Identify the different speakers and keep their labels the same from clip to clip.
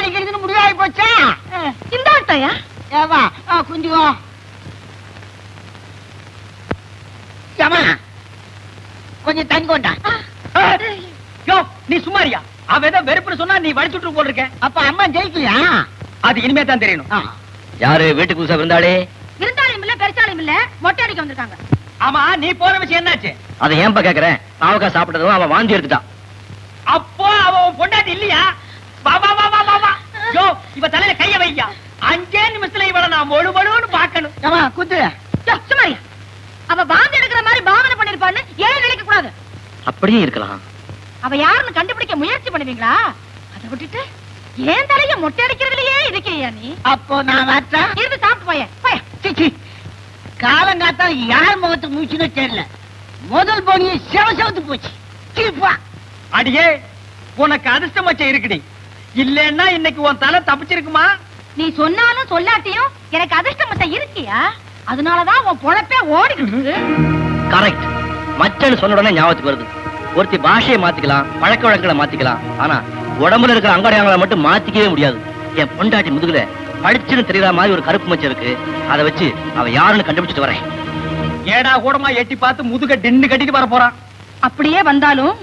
Speaker 1: அடிக்கிறதுன்னு முடிவாகி போச்சா?
Speaker 2: இந்த ஆட்டையா
Speaker 1: ஏவா குஞ்சுவா ஏமா கொஞ்சம் தண்ணி கொண்டா.
Speaker 3: யோ நீ சும்மாரியா? அவன் ஏதோ வெறுப்புன்னு சொன்னா நீ வடிச்சுட்டு போல் இருக்க.
Speaker 1: அப்ப அம்மா ஜெயிக்கலையா?
Speaker 3: அது இனிமே தான் தெரியணும்.
Speaker 4: யாரு வீட்டுக்கு புதுசா இருந்தாலே?
Speaker 2: இருந்தாலும் இல்ல பெருசாலும் இல்ல, மொட்டை அடிக்க வந்திருக்காங்க.
Speaker 3: ஆமா நீ போற விஷயம் என்னாச்சு?
Speaker 4: அதை ஏன்பா கேக்குறேன்? பாவக்காய் சாப்பிட்டதும் அவன் வாந்தி எடுத்துட்டான்.
Speaker 3: அப்போ அவன் பொண்டாட்டி இல்லையா? வா வா வா வா வா. யோ இவ தலையில கைய வையா. 5 நிமிஷத்துல இவள நான் மொழுமொழுன்னு பாக்கணும்.
Speaker 1: ஏமா குத்து.
Speaker 2: சும்மாரியா? அவ பாந்தி எடுக்கிற மாதிரி பாவனை பண்ணிருப்பான்னு ஏன் நினைக்க கூடாது?
Speaker 4: அப்படியே இருக்கலாம்.
Speaker 2: அவ யாருன்னு கண்டுபிடிக்க முயற்சி பண்ணுவீங்களா? அதை விட்டுட்டு ஏன் தலைய மொட்டை அடிக்கிறதுலயே இருக்கியா நீ?
Speaker 1: அப்போ நான் வரட்டா?
Speaker 2: இருந்து சாப்பிட்டு போய.
Speaker 1: சிச்சி காலங்காத்தா யார் முகத்துக்கு மூச்சுன்னு தெரியல. முதல் போனியே செவத்து போச்சு. சீப்பா
Speaker 3: அடியே உனக்கு அதிர்ஷ்டம் வச்ச இருக்குடி. இல்லன்னா இன்னைக்கு உன் தலை தப்பிச்சிருக்குமா?
Speaker 2: நீ சொன்னாலும் சொல்லாட்டியும் எனக்கு அதிர்ஷ்டம் மட்டும் இருக்கியா? அதனாலதான் உன் பொழப்பே ஓடிக்கிட்டு இருக்கு.
Speaker 4: கரெக்ட். மச்சன்னு சொன்ன உடனே ஞாபகத்துக்கு வருது. ஒருத்தி பாஷையை மாத்திக்கலாம், பழக்க வழக்கங்களை மாத்திக்கலாம், ஆனா உடம்புல இருக்கிற அங்கடையாங்களை மட்டும் மாத்திக்கவே முடியாது. என் பொண்டாட்டி முதுகுல பளிச்சுன்னு தெரியற மாதிரி ஒரு கருப்பு மச்சம் இருக்கு. அதை வச்சு அவ யாருன்னு கண்டுபிடிச்சிட்டு வரேன்.
Speaker 3: ஏடா கூடமா எட்டி பார்த்து முதுக டின்னு கட்டிட்டு வர போறான்.
Speaker 2: அப்படியே வந்தாலும்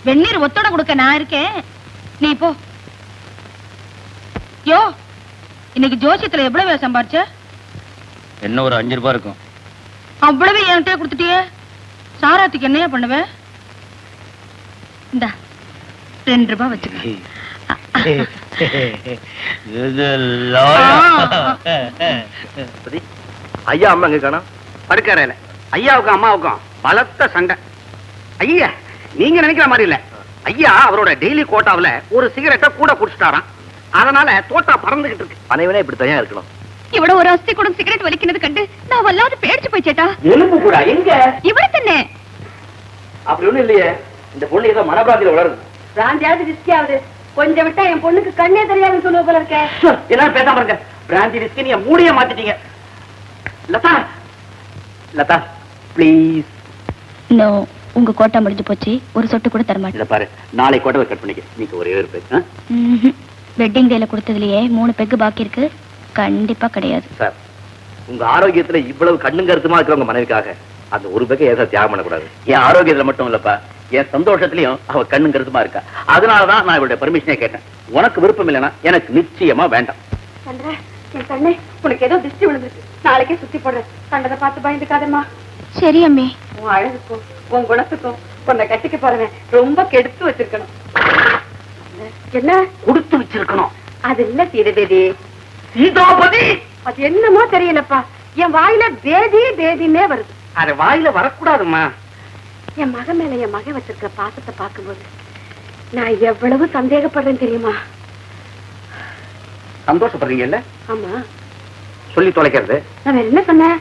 Speaker 2: வெந்நீர் ஒத்தோட கொடுக்க நான் இருக்கேன். நீ போ. யோ இன்னைக்கு ஜோசியத்துல எவ்வளவு சம்பாரிச்ச?
Speaker 4: என்ன ஒரு 5 ரூபாய் இருக்கும்.
Speaker 2: அவ்வளவு என்கிட்ட கொடுத்துட்டியே. சாராத்துக்கு என்னையா பண்ணுவேன்? இந்த 2 ரூபாய் வச்சுக்க.
Speaker 4: ஐயா அம்மா எங்க காணோம்?
Speaker 5: படுக்கறையில ஐயாவுக்கும் அம்மாவுக்கும் பலத்த சண்டை. ஐயா நீங்க நினைக்கிற மாதிரி இல்ல. ஐயா அவரோட டெய்லி கோட்டாவில ஒரு சிகரெட்டை கூட குடிச்சிட்டாராம். அதனால தோட்டா பறந்துகிட்டு இருக்கு.
Speaker 4: அனைவனே இப்படி தனியா இருக்கணும்.
Speaker 2: இவட ஒரு அஸ்தி கூட சிகரெட் வலிக்கிறது கண்டு நான் வல்லாது பேடிச்சு போயிச்சேட்டா.
Speaker 5: எலும்பு கூட எங்க?
Speaker 2: இவரு தானே.
Speaker 4: அப்படி ஒண்ணும் இல்லையே. இந்த பொண்ணு ஏதோ மனப்பிராந்தியில வளருது.
Speaker 2: பிராந்தியாவது ரிஸ்கி ஆகுது. கொஞ்சம் விட்டா என் பொண்ணுக்கு கண்ணே தெரியாதுன்னு சொல்லுவ போல இருக்க.
Speaker 5: எல்லாரும் பேசாம இருக்க. பிராந்தி விஸ்கி நீங்க மூடிய மாத்திட்டீங்க. லதா லதா ப்ளீஸ்.
Speaker 2: நோ உங்க கோட்டா முடிஞ்சு போச்சு. ஒரு சொட்டு கூட தர மாட்டேன்.
Speaker 5: இத பாரு நாளை கோட்டை கட் பண்ணிக்க. நீங்க ஒரே ஒரு பேக்.
Speaker 2: வெட்டிங் டேல கொடுத்ததுலயே 3 பெக்கு பாக்கி இருக்கு. கண்டிப்பா கிடையாது
Speaker 4: சார். உங்க ஆரோக்கியத்துல இவ்வளவு கண்ணும் கருத்துமா இருக்கிறவங்க மனைவிக்காக அந்த ஒரு பேக்கை ஏதா தியாகம் பண்ணக்கூடாது. என் ஆரோக்கியத்துல மட்டும் இல்லப்பா, என் சந்தோஷத்திலையும் அவ கண்ணும் கருத்துமா இருக்கா. அதனாலதான் நான் இவருடைய பர்மிஷனே கேட்டேன். உனக்கு விருப்பம் இல்லைன்னா எனக்கு நிச்சயமா வேண்டாம்.
Speaker 2: என் கண்ணே உனக்கு ஏதோ திருஷ்டி விழுந்துருக்கு. நாளைக்கே சுத்தி போடுறேன். கண்டதை பார்த்து பயந்துக்காதம்மா. சரி அம்மி. உன் அழகுக்கும் உன் குணத்துக்கும் உன்னை கட்டிக்க போறவன் ரொம்ப கெடுத்து வச்சிருக்கணும். என்ன
Speaker 5: கொடுத்து வச்சிருக்கணும்?
Speaker 2: அது இல்ல சீதபேதி.
Speaker 5: சீதாபதி
Speaker 2: அது என்னமோ தெரியலப்பா. என் வாயில பேதி பேதின்னே வருது.
Speaker 5: அது வாயில வரக்கூடாதுமா.
Speaker 2: என் மகன் மேல என் மகன் வச்சிருக்கிற பாசத்தை பார்க்கும்போது நான் எவ்வளவு சந்தேகப்படுறேன் தெரியுமா?
Speaker 5: சந்தோஷப்படுறீங்கல்ல?
Speaker 2: ஆமா.
Speaker 5: சொல்லி தொலைக்கிறது.
Speaker 2: நான் வேற என்ன சொன்னேன்?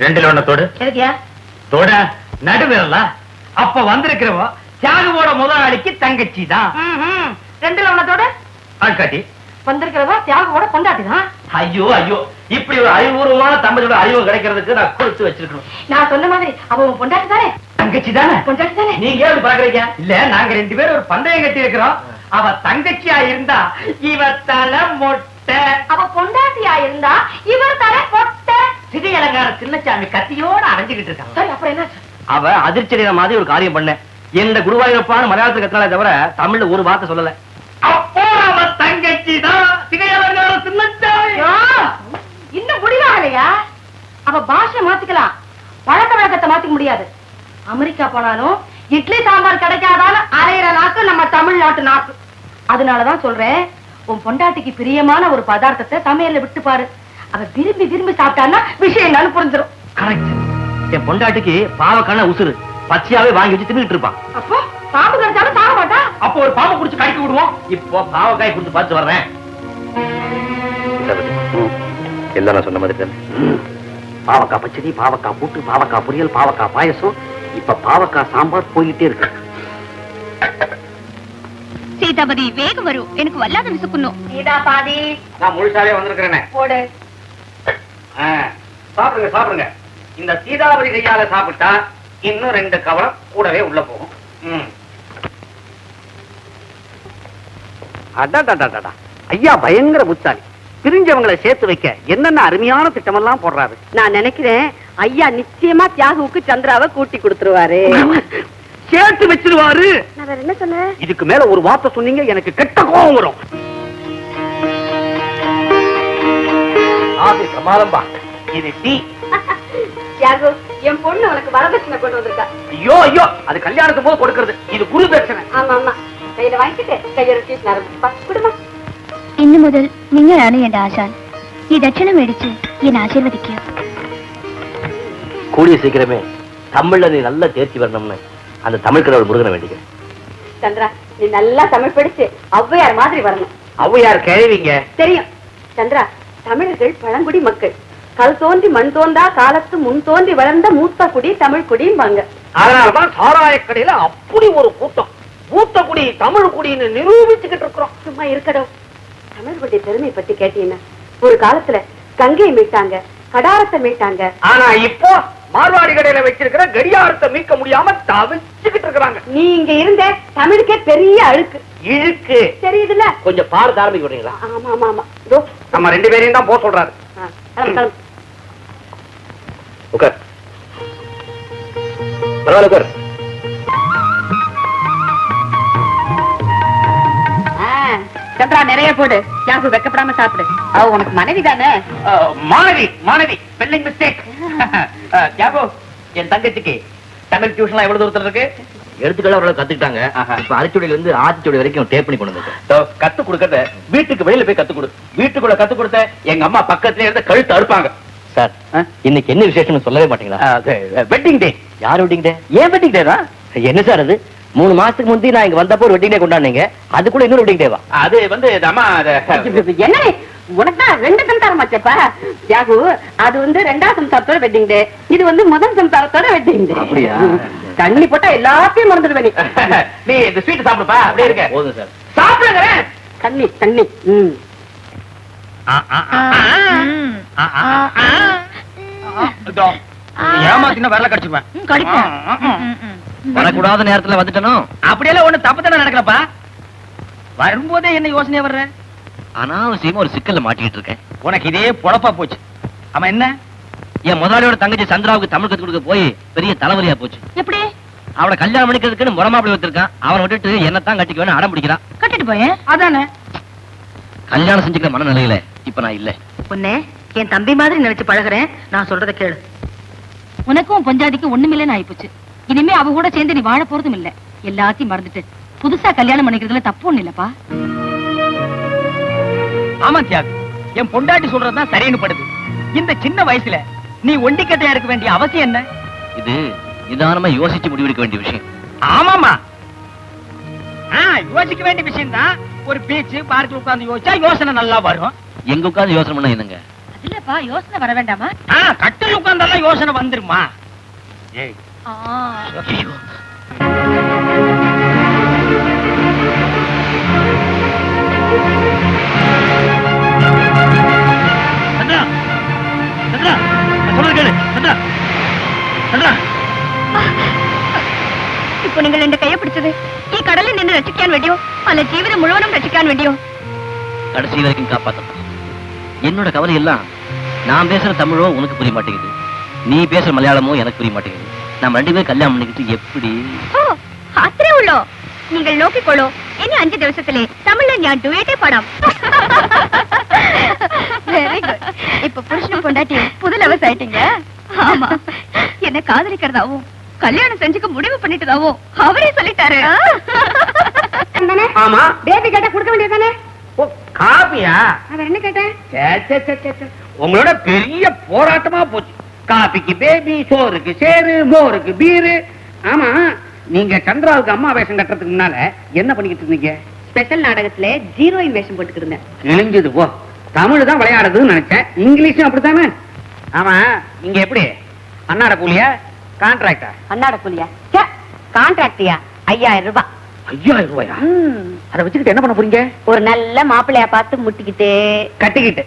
Speaker 4: 2 ஒண்ணு தோடு.
Speaker 2: எதுக்கியா
Speaker 3: தோட நடுவிரல. அப்ப வந்திருக்கிறவோ தியாகுவோட முதலாளிக்கு தங்கச்சி தான்.
Speaker 2: 2 லவணத்தோட
Speaker 3: ஆட்காட்டி
Speaker 2: வந்திருக்கிறதா தியாகோட கொண்டாட்டி தான்.
Speaker 4: ஐயோ ஐயோ, இப்படி ஒரு அறிவுபூர்வமான தம்பதியோட அறிவு கிடைக்கிறதுக்கு நான் கொடுத்து வச்சிருக்கணும்.
Speaker 2: நான் சொன்ன மாதிரி அவ பொண்டாட்டி தானே?
Speaker 3: தங்கச்சி தானே?
Speaker 2: பொண்டாட்டி தானே?
Speaker 3: நீங்க எப்படி பாக்குறீங்க? இல்ல நாங்க 2 பேரும் ஒரு பந்தயம் கட்டி இருக்கிறோம். அவ தங்கச்சியா இருந்தா இவ தலை மொட்டை.
Speaker 2: அவ பொண்டாட்டியா இருந்தா இவர் தலை பொட்டை.
Speaker 3: சிகை அலங்கார சின்னச்சாமி கத்தியோட அரைஞ்சுகிட்டு இருக்காங்க.
Speaker 2: சரி அப்புறம் என்ன?
Speaker 4: அவ அதிர்ச்சி மாதிரி ஒரு காரியம் பண்ண. எந்த குருவாயூரப்பான மலையாளத்துக்கு கத்தினாலே தவிர தமிழ்ல ஒரு வார்த்தை சொல்லல.
Speaker 3: அப்போ அவ தங்கச்சி தான் சிகை அலங்கார சின்னச்சாமி.
Speaker 2: இன்னும் முடியலையா? அவ பாஷை மாத்திக்கலாம், பழக்க வழக்கத்தை மாத்திக்க முடியாது. அமெரிக்கா போனாலும் இட்லி சாம்பார் கிடைக்காதாலும் அரையிற நாக்கு நம்ம தமிழ்நாட்டு நாக்கு. அதனாலதான் சொல்றேன், உன் பொண்டாட்டிக்கு பிரியமான ஒரு பதார்த்தத்தை சமையல்ல விட்டு பாரு. அவ விரும்பி விரும்பி சாப்பிட்டான்னா விஷயம் என்னன்னு புரிஞ்சிடும்.
Speaker 4: கரெக்ட். என் பொண்டாட்டிக்கு பாவக்கான உசுறு பச்சையாவே வாங்கி வச்சு தின்னுட்டு இருப்பான்.
Speaker 2: அப்போ பாம்பு கடிச்சாலும் சாக மாட்டா.
Speaker 3: அப்போ ஒரு பாம்பு குடிச்சு கடிக்க விடுவோம்.
Speaker 4: இப்போ பாவக்காய் கொடுத்து பார்த்து வர்றேன். எல்லாம் நான் சொன்ன மாதிரி தானே.
Speaker 5: பாவக்காய் பச்சடி, பாவக்காய் கூட்டு, பாவக்காய் பொரியல், பாவக்காய் பாயசம், இப்ப பாவக்காய் சாம்பார் போயிட்டே இருக்கு.
Speaker 2: சீதாபதி வேகம் வரும், எனக்கு வல்லாத விசுக்கணும். சீதா பாதி
Speaker 5: நான் முழுசாவே வந்திருக்கிறேனே.
Speaker 2: போடு.
Speaker 5: சாப்பிடுங்க சாப்பிடுங்க. இந்த சீதாபதி கையால சாப்பிட்டா இன்னும் 2 கவலம் கூடவே உள்ள போகும். அடடடடடா. ஐயா பயங்கர புத்தாளி. பிரிஞ்சவங்களை சேர்த்து வைக்க என்னென்ன அருமையான திட்டமெல்லாம் போடுறாரு.
Speaker 2: நான் நினைக்கிறேன் ஐயா நிச்சயமா தியாகுவுக்கு சந்திராவை கூட்டி கொடுத்துருவாரு.
Speaker 5: சேர்த்து வச்சிருவாரு.
Speaker 2: நான் வேற என்ன சொன்னேன்?
Speaker 5: இதுக்கு மேல ஒரு வார்த்தை சொன்னீங்க எனக்கு கெட்ட கோபம் வரும். பிரமாதம்பா. இது டீ.
Speaker 2: தியாகு, என் பொண்ணு உனக்கு வரதட்சணை கொண்டு வந்திருக்கா.
Speaker 5: ஐயோ ஐயோ, அது கல்யாணத்துக்கு போது கொடுக்கறது. இது குரு தட்சணை.
Speaker 2: ஆமா ஆமா, கையில வாங்கிட்டு கையெழுத்தி குடும்பம்.
Speaker 6: ഇന്നു മുതൽ നിങ്ങളാണ് എന്റെ ആശാൻ. ഈ ദക്ഷിണ മേടിച്ച് എന്നെ ആശീർവദിക്കുക.
Speaker 4: கூடிய சீக்கிரமே தமிழ்ல நீ நல்லா தேர்ச்சி வரணும்னு அந்த தமிழ் கடவுள் முருகனை வேண்டிக்கிறேன்.
Speaker 2: சந்திரா, நீ நல்லா தமிழ் படிச்சு ஔவையார் மாதிரி வரணும்.
Speaker 5: ஔவையார் கேள்விங்க
Speaker 2: தெரியும் சந்திரா. தமிழர்கள் பழங்குடி மக்கள். கல் தோன்றி மண் தோன்றா காலத்து முன் தோன்றி வளர்ந்த மூத்த குடி தமிழ் குடிம்பாங்க.
Speaker 5: அதனாலதான் சாராய கடையில அப்படி ஒரு கூட்டம். மூத்த குடி தமிழ் குடின்னு நிரூபிச்சுக்கிட்டு இருக்கிறோம்.
Speaker 2: சும்மா இருக்கடும். தமிழர்களுடைய பெருமை பத்தி கேட்டீங்கன்னா, ஒரு காலத்துல கங்கையை மீட்டாங்க, கடாரத்தை மீட்டாங்க.
Speaker 5: ஆனா இப்போ மார்வாடி கடையில வச்சிருக்கிற கடியாரத்தை மீட்க முடியாம தவிச்சுக்கிட்டு இருக்கிறாங்க.
Speaker 2: நீ இங்க இருந்த தமிழுக்கே பெரிய அழுக்கு
Speaker 5: இழுக்கு
Speaker 2: தெரியுதுல்ல.
Speaker 4: கொஞ்சம் பாரத ஆரம்பிக்க விடுறீங்களா?
Speaker 2: ஆமா ஆமா ஆமா. இதோ
Speaker 5: நம்ம 2 பேரையும் தான் போக சொல்றாரு.
Speaker 2: கிளம்பு கிளம்பு.
Speaker 4: உட்கார். பரவாயில்ல உட்கார்.
Speaker 2: சந்திரா, நிறைய போடு. தியாகு வெக்கப்படாம சாப்பிடு. அவ உனக்கு மனைவி தானே?
Speaker 5: மாணவி மாணவி ஸ்பெல்லிங் மிஸ்டேக். தியாகு, என் தங்கச்சிக்கு தமிழ் டியூஷன்லாம் எவ்வளவு தூரத்துல இருக்கு?
Speaker 4: எடுத்துக்களை அவரோட கத்துக்கிட்டாங்க. இப்ப அரைச்சுடியில இருந்து ஆத்திச்சுடி வரைக்கும் டேப் பண்ணி கொண்டு வந்து
Speaker 5: கத்து கொடுக்கறத வீட்டுக்கு வெளியில போய் கத்து கொடு. வீட்டுக்குள்ள கத்து கொடுத்த எங்க அம்மா பக்கத்துல இருந்து கழுத்து அறுப்பாங்க.
Speaker 4: சார், இன்னைக்கு என்ன விசேஷம்னு சொல்லவே மாட்டீங்களா?
Speaker 5: Wedding day.
Speaker 4: யார் வெட்டிங் டே?
Speaker 5: ஏன் வெட்டிங் டே தான்?
Speaker 4: என்ன சார் அது? 3 மாசத்துக்கு முந்தி நான் இங்க வந்தப்போ ஒரு வெட்டிங் டே கொண்டாடுனீங்க. அதுக்குள்ள இன்னொரு வெட்டிங் டேவா?
Speaker 5: அது வந்து அம்மா
Speaker 2: என்ன உனக்கு தான் 2 சம்சாரம் ஆச்சப்பா தியாகு. அது வந்து 2ஆம் சம்சாரத்தோட வெட்டிங் டே, இது வந்து முதல் சம்சாரத்தோட வெட்டிங் டே.
Speaker 4: அப்படியா?
Speaker 2: தண்ணி போட்டா எல்லாத்தையும் மறந்துடுவே நீ.
Speaker 5: நீ இந்த ஸ்வீட் சாப்பிடுப்பா. அப்படியே இருக்க.
Speaker 4: போதும் சார்.
Speaker 5: சாப்பிடுங்க.
Speaker 2: தண்ணி தண்ணி.
Speaker 5: ஏமாத்தினா வரல கடிச்சுவேன்.
Speaker 4: வரக்கூடாத நேரத்துல வந்துட்டனோ?
Speaker 5: அப்படியெல்லாம் ஒண்ணு தப்பு தானே நடக்கலப்பா. வரும்போதே என்ன யோசனையா வர்ற?
Speaker 4: அனாவசியமா ஒரு சிக்கல்ல மாட்டிக்கிட்டு இருக்கேன்.
Speaker 5: உனக்கு இதே பொழப்பா போச்சு. ஆமா, என்ன?
Speaker 4: என் முதலாளியோட தங்கச்சி சந்திராவுக்கு தமிழ் கத்து கொடுக்க போய் பெரிய தலைவலியா போச்சு.
Speaker 6: எப்படி?
Speaker 4: அவளை கல்யாணம் பண்ணிக்கிறதுக்குன்னு முறமாப்பிள்ளை வச்சிருக்கான். அவனை விட்டுட்டு என்னத்தான் கட்டிக்க வேணும் அடம் பிடிக்கிறான்.
Speaker 6: கட்டிட்டு போயேன்.
Speaker 2: அதானே
Speaker 4: கல்யாணம் செஞ்சுக்கிற மனநிலையில இப்ப நான் இல்ல.
Speaker 2: உன்னை என் தம்பி மாதிரி நினைச்சு பழகுறேன். நான் சொல்றத கேளு.
Speaker 6: உனக்கும் பொஞ்சாதிக்கு ஒண்ணுமில்லைன்னு ஆயிப்போச்சு. இனிமே அவ கூட சேர்ந்து நீ வாழ போறதும் இல்ல. எல்லாத்தையும் மறந்துட்டு புதுசா கல்யாணம் பண்ணிக்கிறதுல தப்பு ஒண்ணு இல்லப்பா.
Speaker 3: ஆமா தியாகு, என் பொண்டாட்டி சொல்றதுதான் சரின்னு படுது. இந்த சின்ன வயசுல நீ ஒண்டிக்கட்டையா இருக்க வேண்டிய அவசியம் என்ன?
Speaker 4: இது நிதானமா யோசிச்சு முடிவெடுக்க வேண்டிய விஷயம்.
Speaker 3: ஆமாமா, யோசிக்க வேண்டிய விஷயம் தான். ஒரு பீச் பார்க்கில் உட்கார்ந்து யோசிச்சா யோசனை நல்லா வரும்.
Speaker 4: எங்க உட்கார்ந்து யோசனை பண்ண என்னங்க?
Speaker 6: இல்லப்பா, யோசனை வர வேண்டாமா?
Speaker 3: கட்டில் உட்கார்ந்தாலும் யோசனை வந்துருமா? ஏய்,
Speaker 4: ஐயோ.
Speaker 3: சந்திரா, சந்திரா, நான் சொல்றது கேளு. சந்திரா, சந்திரா.
Speaker 6: ഇപ്പൊ നിങ്ങൾ എന്റെ കൈയെ പിടിച്ചത് ഈ കടലിൽ നിന്ന് രക്ഷിക്കാൻ വേണ്ടിയോ അല്ല ജീവിതം മുഴുവനും രക്ഷിക്കാൻ വേണ്ടിയോ?
Speaker 4: கடைசி வரைக்கும் காப்பாத்தப்பா. என்னோட கவலை எல்லாம் நான் பேசுற தமிழோ உனக்கு புரிய மாட்டேங்குது, நீ பேசுற மலையாளமோ எனக்கு புரிய மாட்டேங்குது. நம்ம 2 பேரும் கல்யாணம் பண்ணிக்கிட்டு எப்படி?
Speaker 6: ഓ, അത്രേ ഉള്ളോ? നിങ്ങൾ നോക്കിക്കോളൂ, ഇനി 5 ദിവസത്തിലെ തമിഴിൽ ഞാൻ ഡുവേറ്റേ പാടാം. Very good. இப்ப புருஷன் பொண்டாட்டி புது லவர்ஸ் ஆயிட்டீங்க. ஆமா, என்ன காதலிக்கிறதாவும் கல்யாணம் செஞ்சுக்க முடிவு பண்ணிட்டதாவும் அவரே சொல்லிட்டாரு.
Speaker 5: ஆமா,
Speaker 2: பேபி கேட்டா கொடுக்க வேண்டியதானே?
Speaker 5: ஓ, காபியா?
Speaker 2: அவன் என்ன கேட்டேன்?
Speaker 5: உங்களோட பெரிய போராட்டமா போச்சு. காபிக்கு பேபி, சோறுக்கு சேரு, மோருக்கு பீரு. ஆமா, நீங்க சந்திராவுக்கு அம்மா வேஷம் கட்டுறதுக்கு முன்னால என்ன பண்ணிக்கிட்டு இருந்தீங்க?
Speaker 2: ஸ்பெஷல் நாடகத்துல ஹீரோயின் வேஷம் போட்டுக்கிட்டு இருந்தேன்.
Speaker 5: கிழிஞ்சது போ. தமிழ் தான் விளையாடுறதுன்னு நினைச்சேன். இங்கிலீஷும் அப்படித்தானே? ஆமா, நீங்க எப்படி அன்னாட கூலியா கான்ட்ராக்டா?
Speaker 2: அன்னாட கூலியா? கான்ட்ராக்டியா? 5000 ரூபாய்.
Speaker 5: 5000 ரூபாயா? அதை வச்சுக்கிட்டு என்ன பண்ண போறீங்க?
Speaker 2: ஒரு நல்ல மாப்பிள்ளையா பார்த்து முட்டிக்கிட்டு
Speaker 5: கட்டிக்கிட்டு.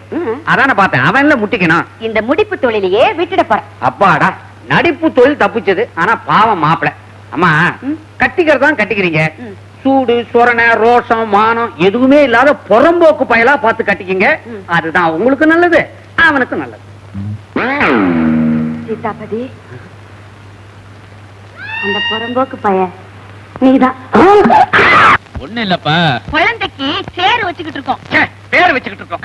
Speaker 5: அதான பார்த்தேன். அவன்ல முட்டிக்கணும்.
Speaker 2: இந்த முடிப்பு தொழிலையே விட்டுட போறேன்.
Speaker 5: அப்பாடா, நடிப்பு தொழில் தப்பிச்சது. ஆனா பாவம் மாப்பிள. அம்மா, கட்டிக்கிறதான் கட்டிக்கிறீங்க, சூடு சொரணை ரோஷம் மானம் எதுவுமே இல்லாத புறம்போக்கு பயலா பார்த்து கட்டிக்கிங்க. அதுதான் உங்களுக்கு நல்லது, அவனுக்கு நல்லது.
Speaker 2: சீதாபதி, அந்த புறம்போக்கு பையன் நீதான்.
Speaker 4: ஒண்ணு இல்லப்பா,
Speaker 6: குழந்தைக்கு சேரு வச்சுக்கிட்டு இருக்கோம்.
Speaker 5: பேர் வச்சுக்கிட்டு இருக்கோம்.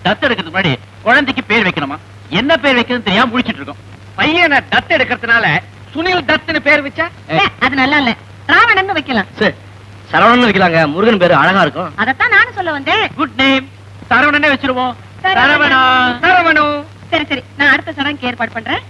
Speaker 4: தத்து எடுக்கிறதுக்கு முன்னாடி குழந்தைக்கு பேர் வைக்கணுமா? என்ன பேர் வைக்கிறது தெரியாம முடிச்சிட்டு இருக்கோம்.
Speaker 5: பையனை தத்து எடுக்கிறதுனால சுனில் தத்துன்னு பேர் வச்சா
Speaker 6: அது நல்லா இல்ல, ராவணன் வைக்கலாம்.
Speaker 4: சரி, சரவணன் வைக்கலாங்க, முருகன் பேரு அழகா இருக்கும்.
Speaker 6: அதத்தான் நானும் சொல்ல வந்தேன்.
Speaker 4: குட் நேம், சரவணனே வச்சிருவோம்.
Speaker 6: சரவணா.
Speaker 5: சரவணு.
Speaker 6: சரி சரி, நான் அடுத்த சடங்குக்கு ஏற்பாடு பண்றேன்.